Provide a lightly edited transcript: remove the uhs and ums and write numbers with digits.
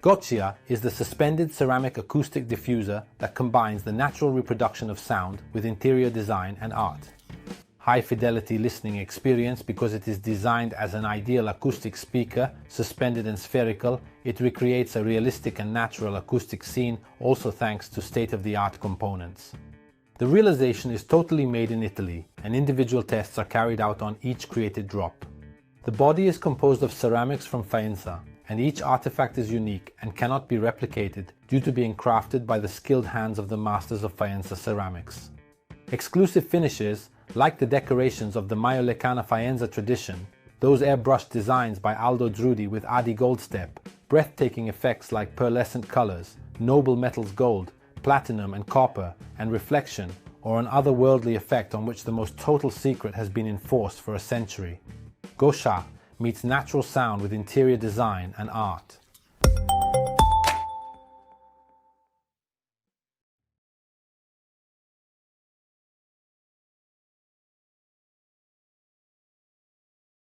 Goccia is the suspended ceramic acoustic diffuser that combines the natural reproduction of sound with interior design and art. High fidelity listening experience because it is designed as an ideal acoustic speaker, suspended and spherical. It recreates a realistic and natural acoustic scene, also thanks to state-of-the-art components. The realization is totally made in Italy, and individual tests are carried out on each created drop. The body is composed of ceramics from Faenza, and each artifact is unique and cannot be replicated due to being crafted by the skilled hands of the masters of Faenza ceramics. Exclusive finishes, like the decorations of the Maiolicana Faenza tradition, those airbrushed designs by Aldo Drudi with Adi gold step, breathtaking effects like pearlescent colors, noble metals gold, platinum and copper, and reflection, or an otherworldly effect on which the most total secret has been enforced for a century. Goccia meets natural sound with interior design and art.